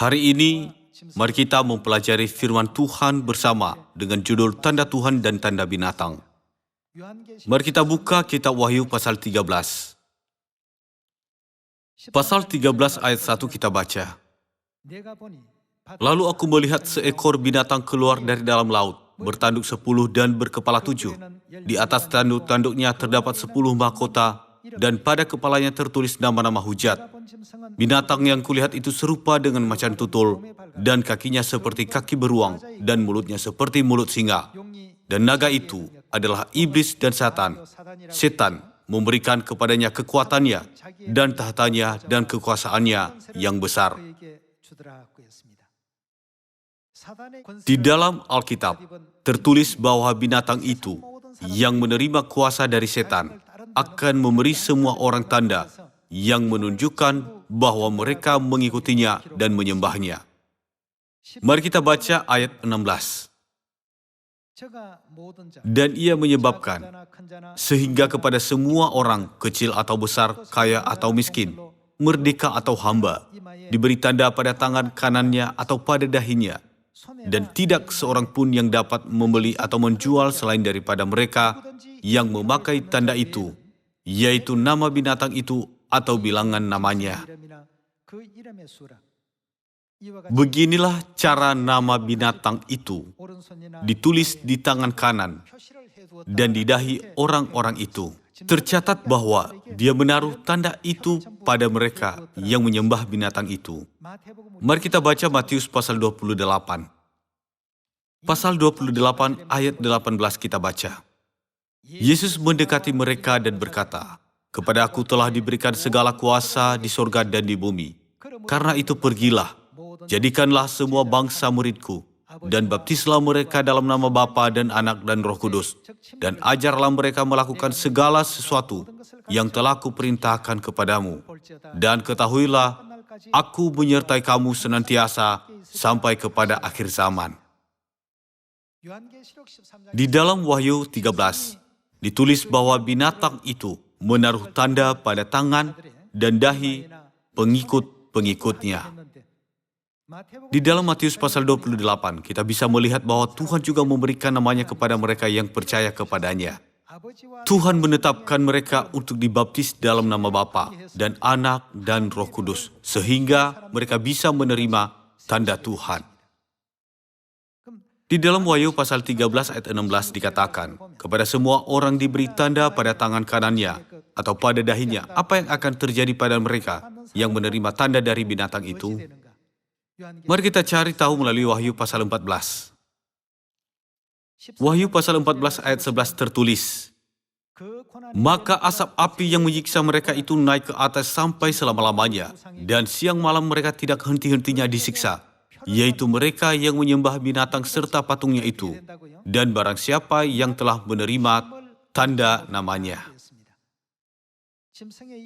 Hari ini, mari kita mempelajari firman Tuhan bersama dengan judul Tanda Tuhan dan Tanda Binatang. Mari kita buka kitab Wahyu pasal 13. Pasal 13 ayat 1 kita baca. Lalu aku melihat seekor binatang keluar dari dalam laut, bertanduk 10 dan berkepala 7. Di atas tanduk-tanduknya terdapat 10 mahkota, dan pada kepalanya tertulis nama-nama hujat. Binatang yang kulihat itu serupa dengan macan tutul, dan kakinya seperti kaki beruang, dan mulutnya seperti mulut singa. Dan naga itu adalah iblis dan Satan. Setan memberikan kepadanya kekuatannya, dan tahtanya dan kekuasaannya yang besar. Di dalam Alkitab, tertulis bahwa binatang itu yang menerima kuasa dari setan akan memberi semua orang tanda yang menunjukkan bahwa mereka mengikutinya dan menyembahnya. Mari kita baca ayat 16. Dan ia menyebabkan sehingga kepada semua orang, kecil atau besar, kaya atau miskin, merdeka atau hamba, diberi tanda pada tangan kanannya atau pada dahinya. Dan tidak seorang pun yang dapat membeli atau menjual selain daripada mereka yang memakai tanda itu, yaitu nama binatang itu atau bilangan namanya. Beginilah cara nama binatang itu ditulis di tangan kanan dan di dahi orang-orang itu. Tercatat bahwa dia menaruh tanda itu pada mereka yang menyembah binatang itu. Mari kita baca Matius pasal 28. Pasal 28 ayat 18 kita baca. Yesus mendekati mereka dan berkata, "Kepada aku telah diberikan segala kuasa di sorga dan di bumi. Karena itu pergilah, jadikanlah semua bangsa muridku, dan baptislah mereka dalam nama Bapa dan Anak dan Roh Kudus, dan ajarlah mereka melakukan segala sesuatu yang telah kuperintahkan kepadamu. Dan ketahuilah, aku menyertai kamu senantiasa sampai kepada akhir zaman." Di dalam Wahyu 13, ditulis bahwa binatang itu menaruh tanda pada tangan dan dahi pengikut-pengikutnya. Di dalam Matius pasal 28, kita bisa melihat bahwa Tuhan juga memberikan namanya kepada mereka yang percaya kepadanya. Tuhan menetapkan mereka untuk dibaptis dalam nama Bapa dan Anak dan Roh Kudus, sehingga mereka bisa menerima tanda Tuhan. Di dalam Wahyu pasal 13 ayat 16 dikatakan, kepada semua orang diberi tanda pada tangan kanannya atau pada dahinya. Apa yang akan terjadi pada mereka yang menerima tanda dari binatang itu? Mari kita cari tahu melalui Wahyu pasal 14. Wahyu pasal 14 ayat 11 tertulis, "Maka asap api yang menyiksa mereka itu naik ke atas sampai selama-lamanya, dan siang malam mereka tidak henti-hentinya disiksa, yaitu mereka yang menyembah binatang serta patungnya itu, dan barang siapa yang telah menerima tanda namanya."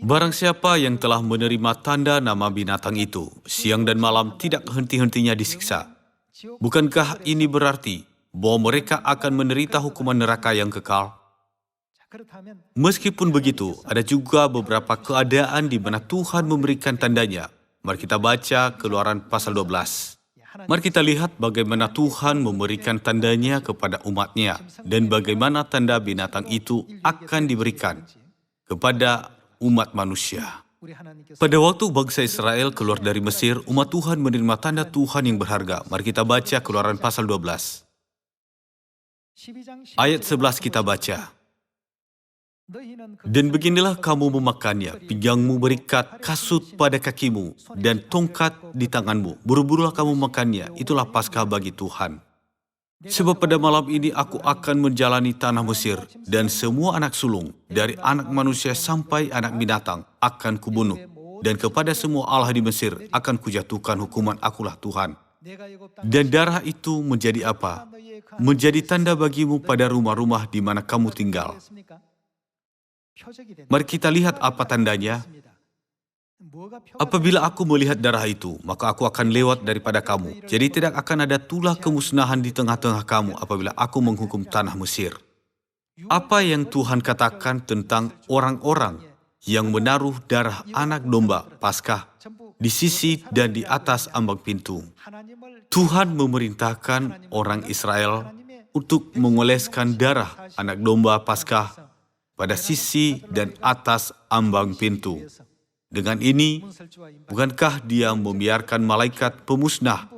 Barang siapa yang telah menerima tanda nama binatang itu, siang dan malam tidak henti-hentinya disiksa. Bukankah ini berarti bahwa mereka akan menderita hukuman neraka yang kekal? Meskipun begitu, ada juga beberapa keadaan di mana Tuhan memberikan tandanya. Mari kita baca Keluaran pasal 12. Mari kita lihat bagaimana Tuhan memberikan tandanya kepada umatnya dan bagaimana tanda binatang itu akan diberikan kepada umat manusia. Pada waktu bangsa Israel keluar dari Mesir, umat Tuhan menerima tanda Tuhan yang berharga. Mari kita baca Keluaran pasal 12. Ayat 11 kita baca. "Dan beginilah kamu memakannya, pinggangmu berikat, kasut pada kakimu, dan tongkat di tanganmu. Buru-burulah kamu makannya, itulah Paskah bagi Tuhan. Sebab pada malam ini aku akan menjalani tanah Mesir, dan semua anak sulung, dari anak manusia sampai anak binatang, akan kubunuh. Dan kepada semua Allah di Mesir akan kujatuhkan hukuman, akulah Tuhan. Dan darah itu menjadi apa? Menjadi tanda bagimu pada rumah-rumah di mana kamu tinggal." Mari kita lihat apa tandanya. "Apabila aku melihat darah itu, maka aku akan lewat daripada kamu. Jadi tidak akan ada tulah kemusnahan di tengah-tengah kamu apabila aku menghukum tanah Mesir." Apa yang Tuhan katakan tentang orang-orang yang menaruh darah anak domba Paskah di sisi dan di atas ambang pintu. Tuhan memerintahkan orang Israel untuk mengoleskan darah anak domba Paskah pada sisi dan atas ambang pintu. Dengan ini, bukankah Dia membiarkan malaikat pemusnah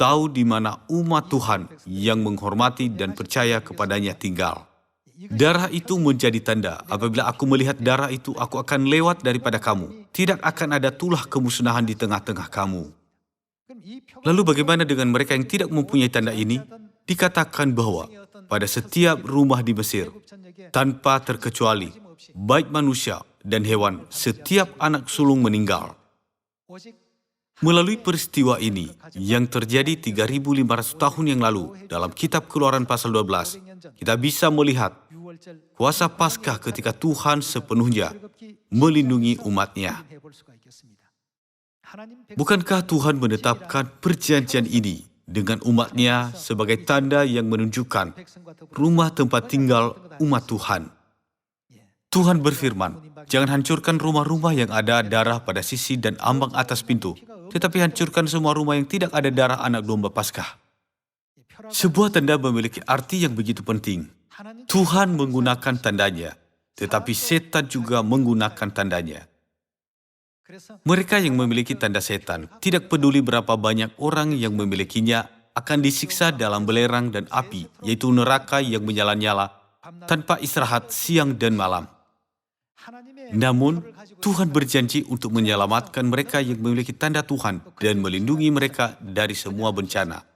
tahu di mana umat Tuhan yang menghormati dan percaya kepadanya tinggal? Darah itu menjadi tanda. Apabila aku melihat darah itu, aku akan lewat daripada kamu. Tidak akan ada tulah kemusnahan di tengah-tengah kamu. Lalu bagaimana dengan mereka yang tidak mempunyai tanda ini? Dikatakan bahwa pada setiap rumah di Mesir, tanpa terkecuali, baik manusia dan hewan, setiap anak sulung meninggal. Melalui peristiwa ini yang terjadi 3.500 tahun yang lalu dalam kitab Keluaran pasal 12, kita bisa melihat kuasa Paskah ketika Tuhan sepenuhnya melindungi umatnya. Bukankah Tuhan menetapkan perjanjian ini dengan umatnya sebagai tanda yang menunjukkan rumah tempat tinggal umat Tuhan? Tuhan berfirman, jangan hancurkan rumah-rumah yang ada darah pada sisi dan ambang atas pintu, tetapi hancurkan semua rumah yang tidak ada darah anak domba Paskah. Sebuah tanda memiliki arti yang begitu penting. Tuhan menggunakan tandanya, tetapi setan juga menggunakan tandanya. Mereka yang memiliki tanda setan, tidak peduli berapa banyak orang yang memilikinya, akan disiksa dalam belerang dan api, yaitu neraka yang menyala-nyala, tanpa istirahat siang dan malam. Namun, Tuhan berjanji untuk menyelamatkan mereka yang memiliki tanda Tuhan dan melindungi mereka dari semua bencana.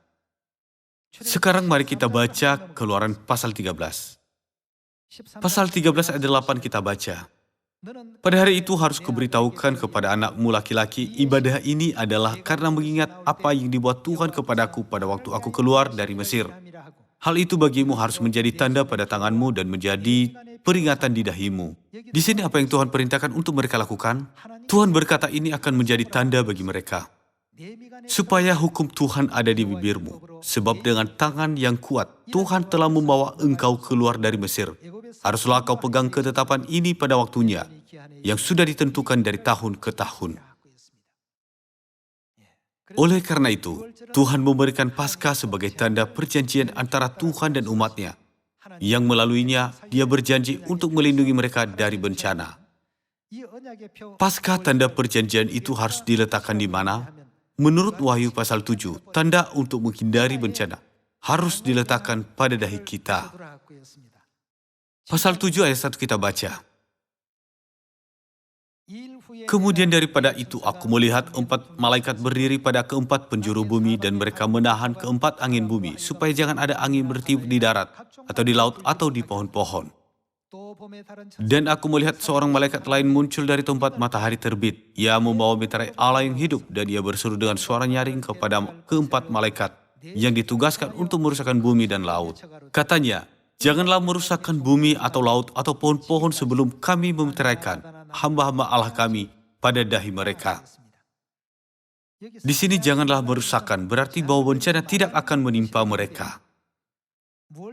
Sekarang mari kita baca Keluaran pasal 13. Pasal 13 ayat 8 kita baca. Pada hari itu harus kuberitahukan kepada anakmu laki-laki, ibadah ini adalah karena mengingat apa yang dibuat Tuhan kepadaku pada waktu aku keluar dari Mesir. Hal itu bagimu harus menjadi tanda pada tanganmu dan menjadi peringatan di dahimu. Di sini apa yang Tuhan perintahkan untuk mereka lakukan? Tuhan berkata ini akan menjadi tanda bagi mereka. Supaya hukum Tuhan ada di bibirmu. Sebab dengan tangan yang kuat, Tuhan telah membawa engkau keluar dari Mesir. Haruslah kau pegang ketetapan ini pada waktunya, yang sudah ditentukan dari tahun ke tahun. Oleh karena itu, Tuhan memberikan Paskah sebagai tanda perjanjian antara Tuhan dan umatnya, yang melaluinya Dia berjanji untuk melindungi mereka dari bencana. Paskah tanda perjanjian itu harus diletakkan di mana? Menurut Wahyu pasal 7, tanda untuk menghindari bencana harus diletakkan pada dahi kita. Pasal 7 ayat 1 kita baca. Kemudian daripada itu aku melihat 4 malaikat berdiri pada keempat penjuru bumi dan mereka menahan keempat angin bumi supaya jangan ada angin bertiup di darat atau di laut atau di pohon-pohon. Dan aku melihat seorang malaikat lain muncul dari tempat matahari terbit. Ia membawa meterai Allah yang hidup dan ia berseru dengan suara nyaring kepada keempat malaikat yang ditugaskan untuk merusakkan bumi dan laut. Katanya, janganlah merusakkan bumi atau laut atau pohon-pohon sebelum kami memeteraikan hamba-hamba Allah kami pada dahi mereka. Di sini janganlah merusakkan, berarti bahwa bencana tidak akan menimpa mereka.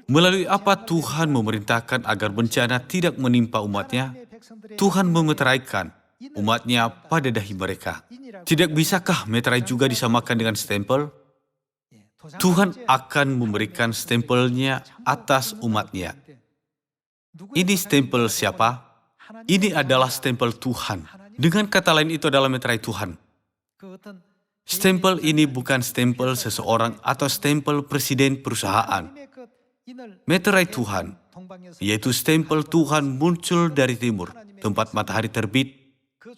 Melalui apa Tuhan memerintahkan agar bencana tidak menimpa umatnya? Tuhan memeteraikan umatnya pada dahi mereka. Tidak bisakah meterai juga disamakan dengan stempel? Tuhan akan memberikan stempelnya atas umatnya. Ini stempel siapa? Ini adalah stempel Tuhan. Dengan kata lain itu adalah meterai Tuhan. Stempel ini bukan stempel seseorang atau stempel presiden perusahaan. Meterai Tuhan, yaitu stempel Tuhan muncul dari timur, tempat matahari terbit,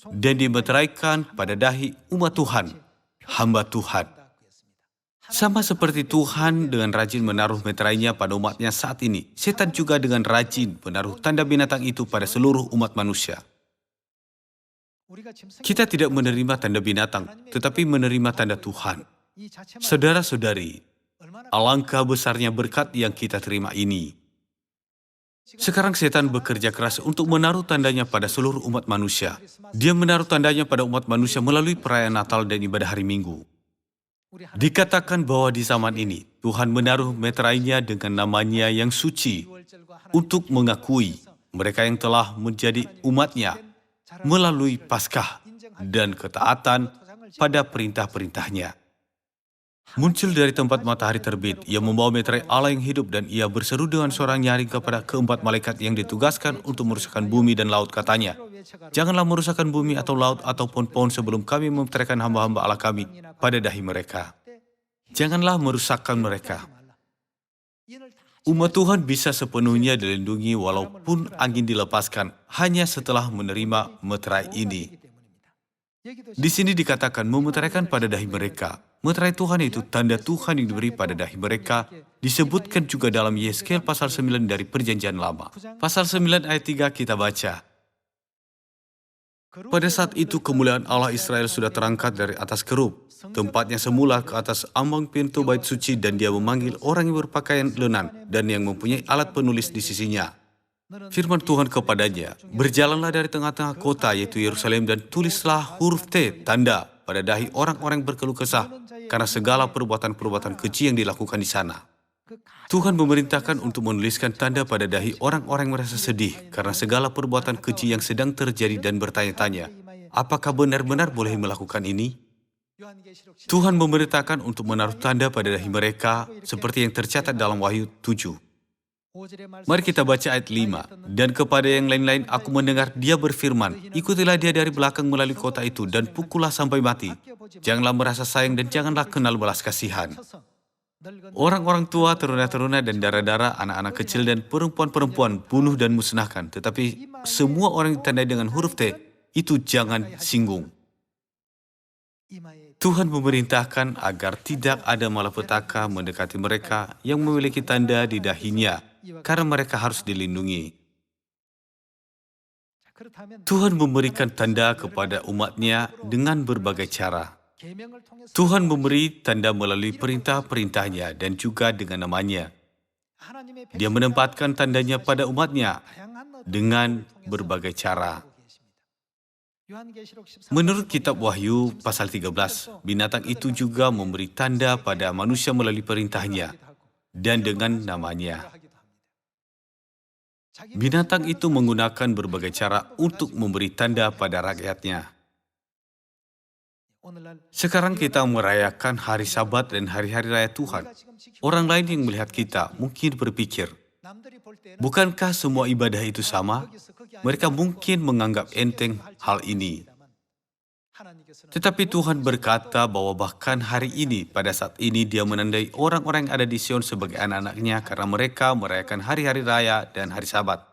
dan dimeteraikan pada dahi umat Tuhan, hamba Tuhan. Sama seperti Tuhan dengan rajin menaruh meterainya pada umatnya saat ini, setan juga dengan rajin menaruh tanda binatang itu pada seluruh umat manusia. Kita tidak menerima tanda binatang, tetapi menerima tanda Tuhan. Saudara-saudari, alangkah besarnya berkat yang kita terima ini. Sekarang setan bekerja keras untuk menaruh tandanya pada seluruh umat manusia. Dia menaruh tandanya pada umat manusia melalui perayaan Natal dan ibadah hari Minggu. Dikatakan bahwa di zaman ini, Tuhan menaruh meterainya dengan namanya yang suci untuk mengakui mereka yang telah menjadi umatnya melalui Paskah dan ketaatan pada perintah-perintahnya. Muncul dari tempat matahari terbit, ia membawa meterai Allah yang hidup dan ia berseru dengan suara nyaring kepada keempat malaikat yang ditugaskan untuk merusakkan bumi dan laut, katanya, "Janganlah merusakkan bumi atau laut ataupun pohon sebelum kami memeteraikan hamba-hamba Allah kami pada dahi mereka. Janganlah merusakkan mereka." Umat Tuhan bisa sepenuhnya dilindungi walaupun angin dilepaskan hanya setelah menerima meterai ini. Di sini dikatakan memeteraikan pada dahi mereka. Meterai Tuhan itu tanda Tuhan yang diberi pada dahi mereka, disebutkan juga dalam Yeskel pasal 9 dari Perjanjian Lama. Pasal 9 ayat 3 kita baca, "Pada saat itu kemuliaan Allah Israel sudah terangkat dari atas kerub, tempatnya semula ke atas ambang pintu bait suci, dan dia memanggil orang yang berpakaian lenan dan yang mempunyai alat penulis di sisinya. Firman Tuhan kepadanya, berjalanlah dari tengah-tengah kota yaitu Yerusalem dan tulislah huruf T, tanda, pada dahi orang-orang berkeluh kesah karena segala perbuatan-perbuatan keji yang dilakukan di sana." Tuhan memerintahkan untuk menuliskan tanda pada dahi orang-orang merasa sedih karena segala perbuatan keji yang sedang terjadi dan bertanya-tanya, apakah benar-benar boleh melakukan ini? Tuhan memerintahkan untuk menaruh tanda pada dahi mereka seperti yang tercatat dalam Wahyu 7. Mari kita baca ayat 5. "Dan kepada yang lain-lain aku mendengar dia berfirman, ikutilah dia dari belakang melalui kota itu dan pukullah sampai mati. Janganlah merasa sayang dan janganlah kenal belas kasihan. Orang-orang tua, teruna-teruna dan dara-dara, anak-anak kecil dan perempuan-perempuan bunuh dan musnahkan. Tetapi semua orang ditandai dengan huruf T, itu jangan singgung." Tuhan memerintahkan agar tidak ada malapetaka mendekati mereka yang memiliki tanda di dahinya, karena mereka harus dilindungi. Tuhan memberikan tanda kepada umatnya dengan berbagai cara. Tuhan memberi tanda melalui perintah-perintahnya dan juga dengan namanya. Dia menempatkan tandanya pada umatnya dengan berbagai cara. Menurut kitab Wahyu pasal 13, binatang itu juga memberi tanda pada manusia melalui perintahnya dan dengan namanya. Binatang itu menggunakan berbagai cara untuk memberi tanda pada rakyatnya. Sekarang kita merayakan hari Sabat dan hari-hari raya Tuhan. Orang lain yang melihat kita mungkin berpikir, bukankah semua ibadah itu sama? Mereka mungkin menganggap enteng hal ini. Tetapi Tuhan berkata bahwa bahkan hari ini, pada saat ini dia menandai orang-orang yang ada di Sion sebagai anak-anaknya karena mereka merayakan hari-hari raya dan hari Sabat.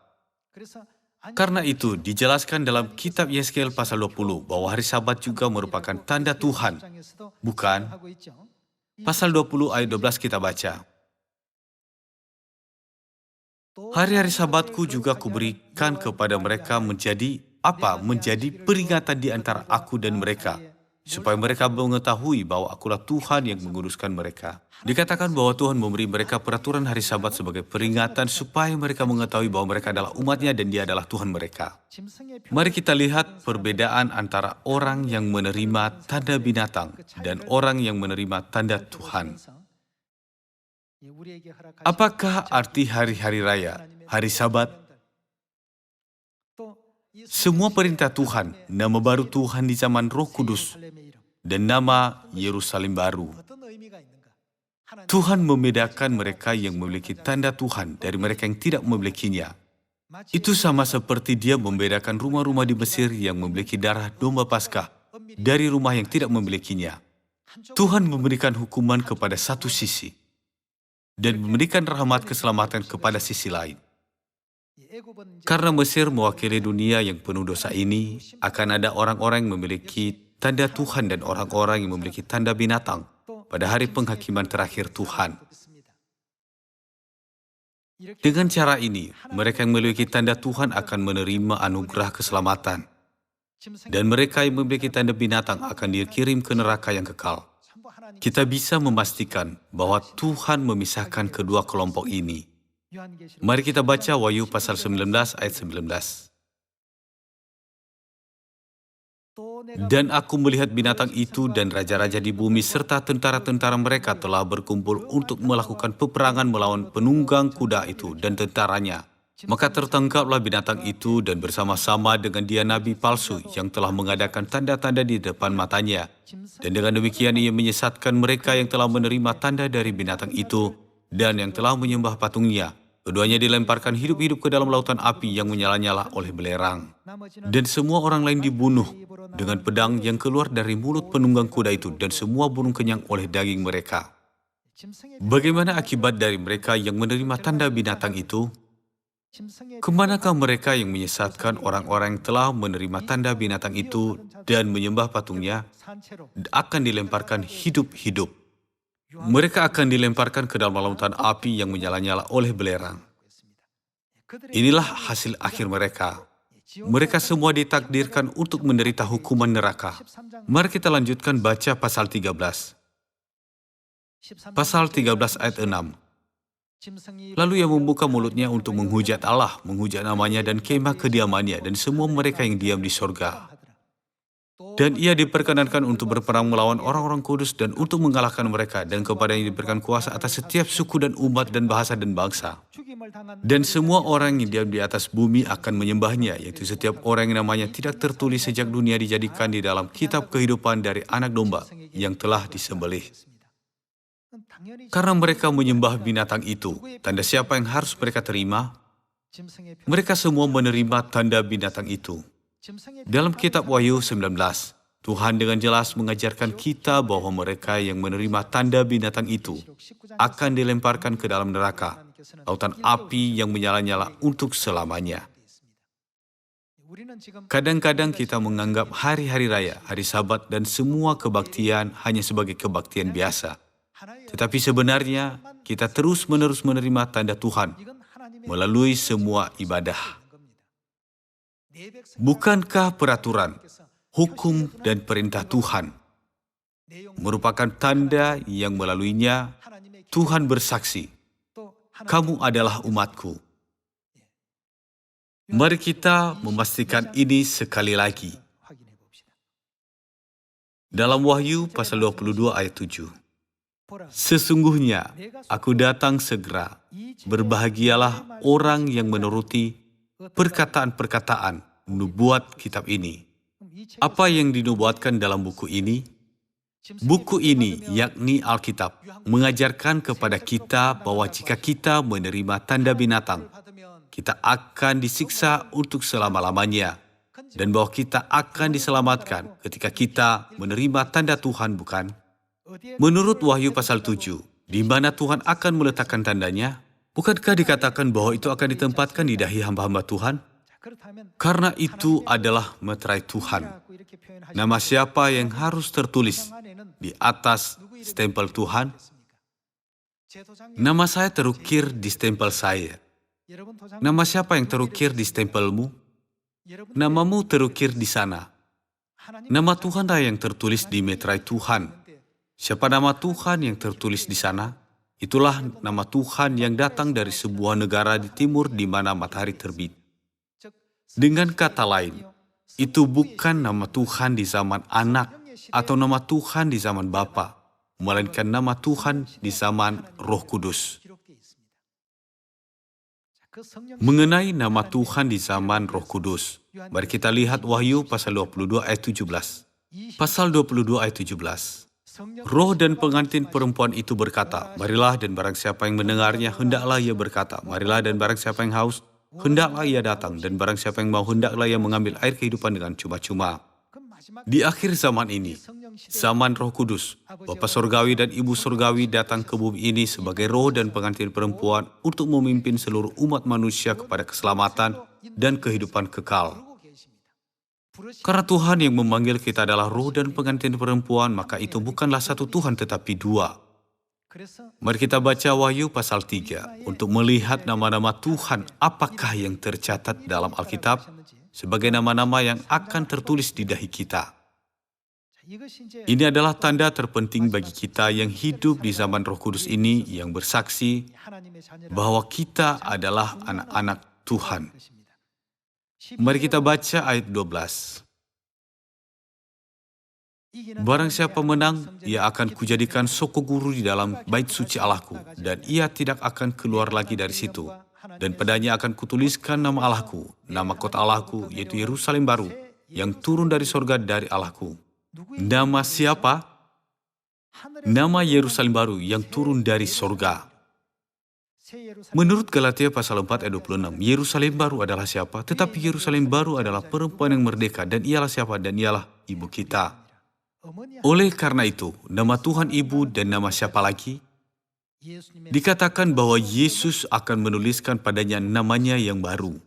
Karena itu dijelaskan dalam kitab Yeskel pasal 20 bahwa hari Sabat juga merupakan tanda Tuhan. Bukan? Pasal 20 ayat 12 kita baca, "Hari-hari Sabatku juga kuberikan kepada mereka menjadi" apa? "Menjadi peringatan di antara aku dan mereka, supaya mereka mengetahui bahwa akulah Tuhan yang menguruskan mereka." Dikatakan bahwa Tuhan memberi mereka peraturan hari Sabat sebagai peringatan supaya mereka mengetahui bahwa mereka adalah umatnya dan dia adalah Tuhan mereka. Mari kita lihat perbedaan antara orang yang menerima tanda binatang dan orang yang menerima tanda Tuhan. Apakah arti hari-hari raya, hari Sabat? Semua perintah Tuhan, nama baru Tuhan di zaman Roh Kudus, dan nama Yerusalem baru. Tuhan membedakan mereka yang memiliki tanda Tuhan dari mereka yang tidak memilikinya. Itu sama seperti dia membedakan rumah-rumah di Mesir yang memiliki darah domba Paskah dari rumah yang tidak memilikinya. Tuhan memberikan hukuman kepada satu sisi dan memberikan rahmat keselamatan kepada sisi lain. Karena Mesir mewakili dunia yang penuh dosa ini, akan ada orang-orang yang memiliki tanda Tuhan dan orang-orang yang memiliki tanda binatang pada hari penghakiman terakhir Tuhan. Dengan cara ini, mereka yang memiliki tanda Tuhan akan menerima anugerah keselamatan. Dan mereka yang memiliki tanda binatang akan dikirim ke neraka yang kekal. Kita bisa memastikan bahwa Tuhan memisahkan kedua kelompok ini. Mari kita baca Wahyu pasal 19 ayat 19. "Dan aku melihat binatang itu dan raja-raja di bumi serta tentara-tentara mereka telah berkumpul untuk melakukan peperangan melawan penunggang kuda itu dan tentaranya. Maka tertangkaplah binatang itu dan bersama-sama dengan dia nabi palsu yang telah mengadakan tanda-tanda di depan matanya. Dan dengan demikian ia menyesatkan mereka yang telah menerima tanda dari binatang itu dan yang telah menyembah patungnya. Keduanya dilemparkan hidup-hidup ke dalam lautan api yang menyala-nyala oleh belerang. Dan semua orang lain dibunuh dengan pedang yang keluar dari mulut penunggang kuda itu, dan semua burung kenyang oleh daging mereka. Bagaimana akibat dari mereka yang menerima tanda binatang itu? Kemanakah mereka yang menyesatkan orang-orang yang telah menerima tanda binatang itu dan menyembah patungnya akan dilemparkan hidup-hidup. Mereka akan dilemparkan ke dalam lautan api yang menyala-nyala oleh belerang. Inilah hasil akhir mereka. Mereka semua ditakdirkan untuk menderita hukuman neraka. Mari kita lanjutkan baca pasal 13. Pasal 13 ayat 6. Lalu ia membuka mulutnya untuk menghujat Allah, menghujat namanya dan kemah kediamannya dan semua mereka yang diam di sorga. Dan ia diperkenankan untuk berperang melawan orang-orang kudus dan untuk mengalahkan mereka, dan kepadanya diberikan kuasa atas setiap suku dan umat dan bahasa dan bangsa. Dan semua orang yang diam di atas bumi akan menyembahnya, yaitu setiap orang yang namanya tidak tertulis sejak dunia dijadikan di dalam kitab kehidupan dari anak domba yang telah disembelih. Karena mereka menyembah binatang itu, tanda siapa yang harus mereka terima? Mereka semua menerima tanda binatang itu. Dalam kitab Wahyu 19, Tuhan dengan jelas mengajarkan kita bahwa mereka yang menerima tanda binatang itu akan dilemparkan ke dalam neraka, lautan api yang menyala-nyala untuk selamanya. Kadang-kadang kita menganggap hari-hari raya, hari Sabat, dan semua kebaktian hanya sebagai kebaktian biasa. Tetapi sebenarnya kita terus-menerus menerima tanda Tuhan melalui semua ibadah. Bukankah peraturan, hukum, dan perintah Tuhan merupakan tanda yang melaluinya Tuhan bersaksi, "Kamu adalah umatku"? Mari kita memastikan ini sekali lagi. Dalam Wahyu pasal 22 ayat 7. Sesungguhnya aku datang segera, berbahagialah orang yang menuruti perkataan-perkataan nubuat kitab ini. Apa yang dinubuatkan dalam buku ini? Buku ini, yakni Alkitab, mengajarkan kepada kita bahwa jika kita menerima tanda binatang, kita akan disiksa untuk selama-lamanya, dan bahwa kita akan diselamatkan ketika kita menerima tanda Tuhan, bukan? Menurut Wahyu pasal 7, di mana Tuhan akan meletakkan tandanya? Bukankah dikatakan bahwa itu akan ditempatkan di dahi hamba-hamba Tuhan? Karena itu adalah meterai Tuhan. Nama siapa yang harus tertulis di atas stempel Tuhan? Nama saya terukir di stempel saya. Nama siapa yang terukir di stempelmu? Namamu terukir di sana. Nama Tuhanlah yang tertulis di meterai Tuhan. Siapa nama Tuhan yang tertulis di sana? Itulah nama Tuhan yang datang dari sebuah negara di timur di mana matahari terbit. Dengan kata lain, itu bukan nama Tuhan di zaman anak atau nama Tuhan di zaman Bapa, melainkan nama Tuhan di zaman Roh Kudus. Mengenai nama Tuhan di zaman Roh Kudus, mari kita lihat Wahyu pasal 22 ayat 17. Pasal 22 ayat 17. Roh dan pengantin perempuan itu berkata, "Marilah, dan barang siapa yang mendengarnya, hendaklah ia berkata, marilah, dan barang siapa yang haus, hendaklah ia datang, dan barang siapa yang mau, hendaklah ia mengambil air kehidupan dengan cuma-cuma." Di akhir zaman ini, zaman Roh Kudus, Bapa Surgawi dan Ibu Surgawi datang ke bumi ini sebagai roh dan pengantin perempuan untuk memimpin seluruh umat manusia kepada keselamatan dan kehidupan kekal. Karena Tuhan yang memanggil kita adalah roh dan pengantin perempuan, maka itu bukanlah satu Tuhan tetapi dua. Mari kita baca Wahyu pasal 3 untuk melihat nama-nama Tuhan apakah yang tercatat dalam Alkitab sebagai nama-nama yang akan tertulis di dahi kita. Ini adalah tanda terpenting bagi kita yang hidup di zaman Roh Kudus ini, yang bersaksi bahwa kita adalah anak-anak Tuhan. Mari kita baca ayat 12. Barang siapa menang, ia akan kujadikan soko guru di dalam bait suci Allahku, dan ia tidak akan keluar lagi dari situ. Dan padanya akan kutuliskan nama Allahku, nama kota Allahku, yaitu Yerusalem baru, yang turun dari sorga dari Allahku. Nama siapa? Nama Yerusalem baru yang turun dari sorga. Menurut Galatia pasal 4 ayat 26, Yerusalem baru adalah siapa? Tetapi Yerusalem baru adalah perempuan yang merdeka, dan ialah siapa? Dan ialah ibu kita. Oleh karena itu, nama Tuhan Ibu dan nama siapa lagi? Dikatakan bahwa Yesus akan menuliskan padanya namanya yang baru.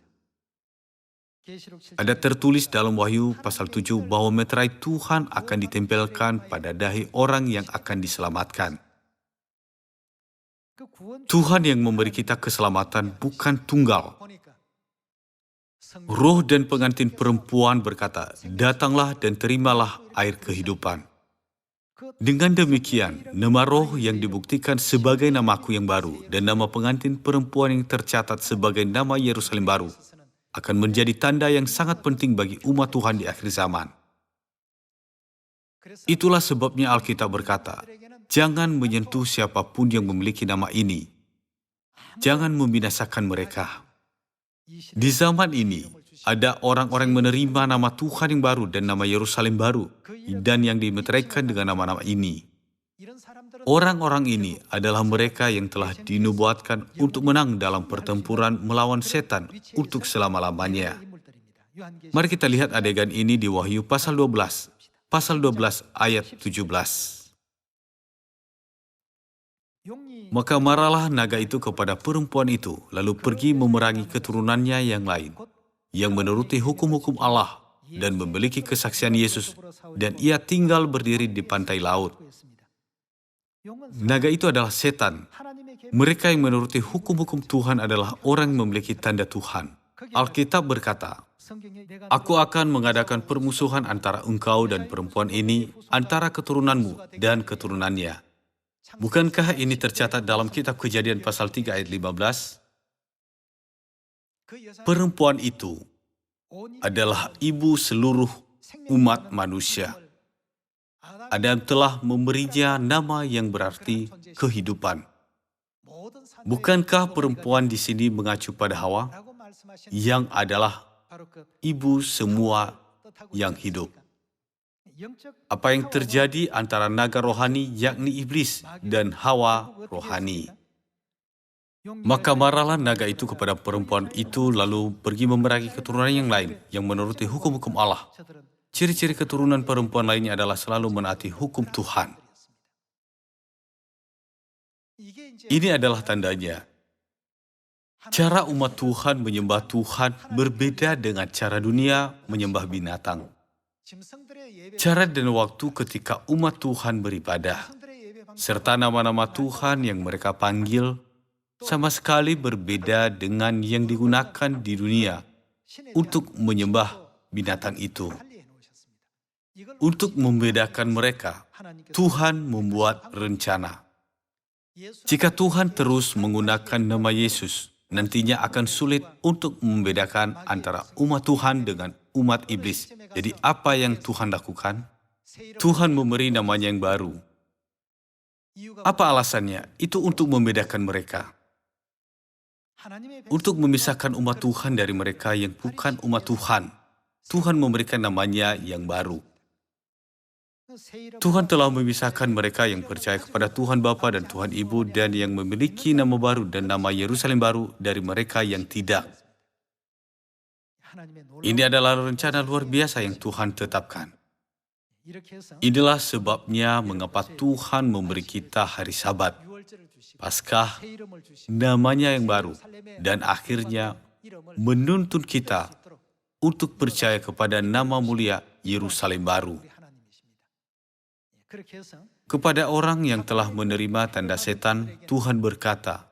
Ada tertulis dalam Wahyu pasal 7 bahwa meterai Tuhan akan ditempelkan pada dahi orang yang akan diselamatkan. Tuhan yang memberi kita keselamatan bukan tunggal. Roh dan pengantin perempuan berkata, "Datanglah dan terimalah air kehidupan." Dengan demikian, nama roh yang dibuktikan sebagai namaku yang baru dan nama pengantin perempuan yang tercatat sebagai nama Yerusalem baru akan menjadi tanda yang sangat penting bagi umat Tuhan di akhir zaman. Itulah sebabnya Alkitab berkata, "Jangan menyentuh siapapun yang memiliki nama ini. Jangan membinasakan mereka." Di zaman ini, ada orang-orang menerima nama Tuhan yang baru dan nama Yerusalem baru, dan yang dimeteraikan dengan nama-nama ini. Orang-orang ini adalah mereka yang telah dinubuatkan untuk menang dalam pertempuran melawan setan untuk selama-lamanya. Mari kita lihat adegan ini di Wahyu pasal 12 ayat 17. Maka marahlah naga itu kepada perempuan itu, lalu pergi memerangi keturunannya yang lain, yang menuruti hukum-hukum Allah dan memiliki kesaksian Yesus, dan ia tinggal berdiri di pantai laut. Naga itu adalah setan. Mereka yang menuruti hukum-hukum Tuhan adalah orang yang memiliki tanda Tuhan. Alkitab berkata, "Aku akan mengadakan permusuhan antara engkau dan perempuan ini, antara keturunanmu dan keturunannya." Bukankah ini tercatat dalam kitab Kejadian pasal 3 ayat 15? Perempuan itu adalah ibu seluruh umat manusia. Adam telah memberinya nama yang berarti kehidupan. Bukankah perempuan di sini mengacu pada Hawa, yang adalah ibu semua yang hidup? Apa yang terjadi antara naga rohani yakni iblis dan Hawa rohani? Maka marahlah naga itu kepada perempuan itu lalu pergi memerangi keturunan yang lain yang menuruti hukum-hukum Allah. Ciri-ciri keturunan perempuan lainnya adalah selalu menaati hukum Tuhan. Ini adalah tandanya. Cara umat Tuhan menyembah Tuhan berbeda dengan cara dunia menyembah binatang. Cara dan waktu ketika umat Tuhan beribadah, serta nama-nama Tuhan yang mereka panggil, sama sekali berbeda dengan yang digunakan di dunia untuk menyembah binatang itu. Untuk membedakan mereka, Tuhan membuat rencana. Jika Tuhan terus menggunakan nama Yesus, nantinya akan sulit untuk membedakan antara umat Tuhan dengan umat iblis. Jadi apa yang Tuhan lakukan? Tuhan memberi namanya yang baru. Apa alasannya? Itu untuk membedakan mereka. Untuk memisahkan umat Tuhan dari mereka yang bukan umat Tuhan. Tuhan memberikan namanya yang baru. Tuhan telah memisahkan mereka yang percaya kepada Tuhan Bapa dan Tuhan Ibu dan yang memiliki nama baru dan nama Yerusalem baru dari mereka yang tidak. Ini adalah rencana luar biasa yang Tuhan tetapkan. Inilah sebabnya mengapa Tuhan memberi kita hari Sabat, Paskah, namanya yang baru, dan akhirnya menuntun kita untuk percaya kepada nama mulia Yerusalem baru. Kepada orang yang telah menerima tanda setan, Tuhan berkata,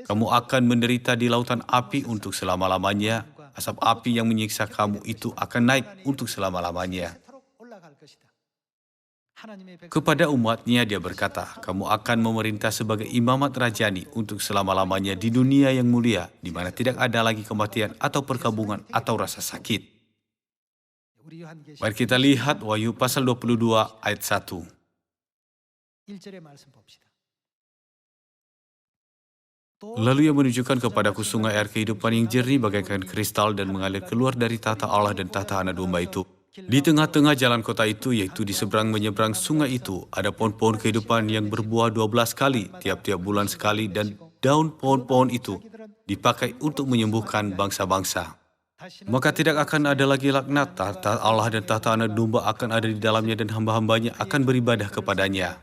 "Kamu akan menderita di lautan api untuk selama-lamanya. Asap api yang menyiksa kamu itu akan naik untuk selama-lamanya." Kepada umatnya dia berkata, "Kamu akan memerintah sebagai imamat rajani untuk selama-lamanya di dunia yang mulia, di mana tidak ada lagi kematian atau perkabungan atau rasa sakit." Mari kita lihat Wahyu pasal 22 ayat 1. Lalu ia menunjukkan kepadaku sungai air kehidupan yang jernih bagaikan kristal dan mengalir keluar dari tahta Allah dan tahta Anak Domba itu. Di tengah-tengah jalan kota itu, yaitu di seberang menyeberang sungai itu, ada pohon-pohon kehidupan yang berbuah 12 kali, tiap-tiap bulan sekali, dan daun pohon-pohon itu dipakai untuk menyembuhkan bangsa-bangsa. Maka tidak akan ada lagi laknat, tahta Allah dan tahta Anak Domba akan ada di dalamnya dan hamba-hambanya akan beribadah kepadanya.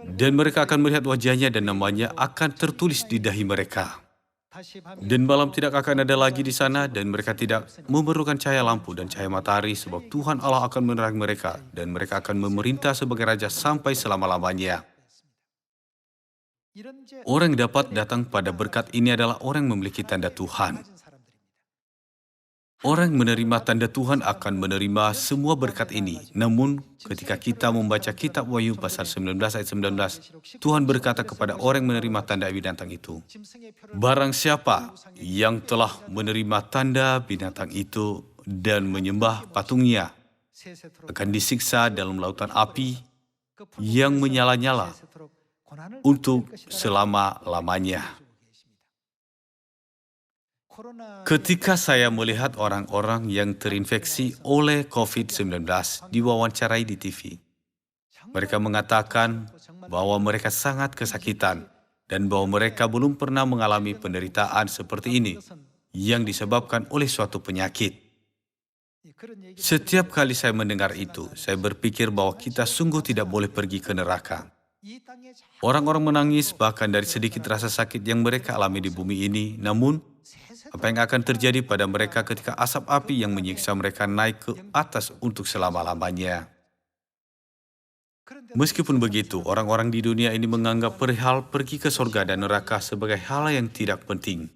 Dan mereka akan melihat wajahnya dan namanya akan tertulis di dahi mereka. Dan malam tidak akan ada lagi di sana dan mereka tidak memerlukan cahaya lampu dan cahaya matahari sebab Tuhan Allah akan menerangi mereka dan mereka akan memerintah sebagai raja sampai selama-lamanya. Orang yang dapat datang pada berkat ini adalah orang yang memiliki tanda Tuhan. Orang yang menerima tanda Tuhan akan menerima semua berkat ini. Namun, ketika kita membaca kitab Wahyu pasal 19 ayat 19, Tuhan berkata kepada orang yang menerima tanda binatang itu, "Barang siapa yang telah menerima tanda binatang itu dan menyembah patungnya, akan disiksa dalam lautan api yang menyala-nyala untuk selama-lamanya." Ketika saya melihat orang-orang yang terinfeksi oleh COVID-19 diwawancarai di TV, mereka mengatakan bahwa mereka sangat kesakitan dan bahwa mereka belum pernah mengalami penderitaan seperti ini yang disebabkan oleh suatu penyakit. Setiap kali saya mendengar itu, saya berpikir bahwa kita sungguh tidak boleh pergi ke neraka. Orang-orang menangis bahkan dari sedikit rasa sakit yang mereka alami di bumi ini, namun apa yang akan terjadi pada mereka ketika asap api yang menyiksa mereka naik ke atas untuk selama-lamanya? Meskipun begitu, orang-orang di dunia ini menganggap perihal pergi ke surga dan neraka sebagai hal yang tidak penting.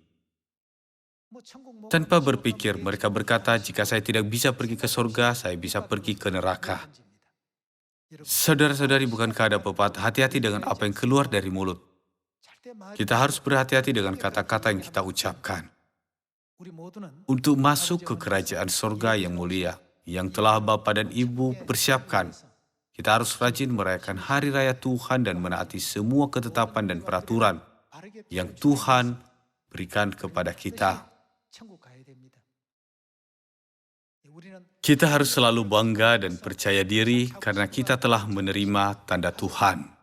Tanpa berpikir, mereka berkata, jika saya tidak bisa pergi ke surga, saya bisa pergi ke neraka. Saudara-saudari, bukankah ada pepatah, hati-hati dengan apa yang keluar dari mulut? Kita harus berhati-hati dengan kata-kata yang kita ucapkan. Untuk masuk ke kerajaan surga yang mulia, yang telah Bapa dan Ibu persiapkan, kita harus rajin merayakan hari raya Tuhan dan menaati semua ketetapan dan peraturan yang Tuhan berikan kepada kita. Kita harus selalu bangga dan percaya diri karena kita telah menerima tanda Tuhan.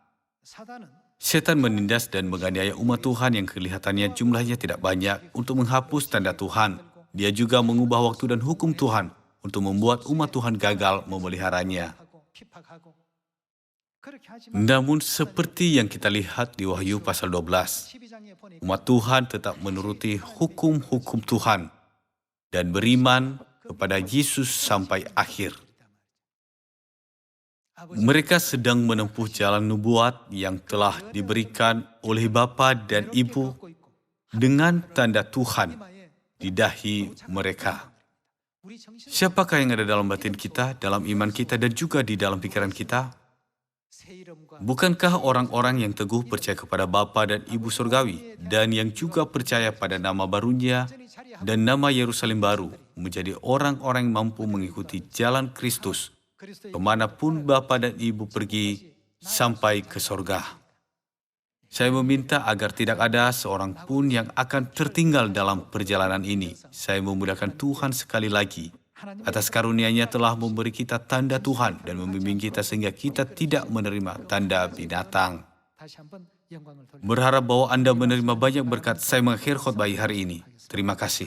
Setan menindas dan menganiaya umat Tuhan yang kelihatannya jumlahnya tidak banyak untuk menghapus tanda Tuhan. Dia juga mengubah waktu dan hukum Tuhan untuk membuat umat Tuhan gagal memeliharanya. Namun seperti yang kita lihat di Wahyu pasal 12, umat Tuhan tetap menuruti hukum-hukum Tuhan dan beriman kepada Yesus sampai akhir. Mereka sedang menempuh jalan nubuat yang telah diberikan oleh Bapa dan Ibu dengan tanda Tuhan di dahi mereka. Siapakah yang ada dalam batin kita, dalam iman kita, dan juga di dalam pikiran kita? Bukankah orang-orang yang teguh percaya kepada Bapa dan Ibu Surgawi, dan yang juga percaya pada nama barunya dan nama Yerusalem baru, menjadi orang-orang yang mampu mengikuti jalan Kristus, kemanapun Bapa dan Ibu pergi sampai ke sorga. Saya meminta agar tidak ada seorang pun yang akan tertinggal dalam perjalanan ini. Saya memudahkan Tuhan sekali lagi. Atas karunia-Nya telah memberi kita tanda Tuhan dan membimbing kita sehingga kita tidak menerima tanda binatang. Berharap bahwa Anda menerima banyak berkat. Saya mengakhiri khotbah hari ini. Terima kasih.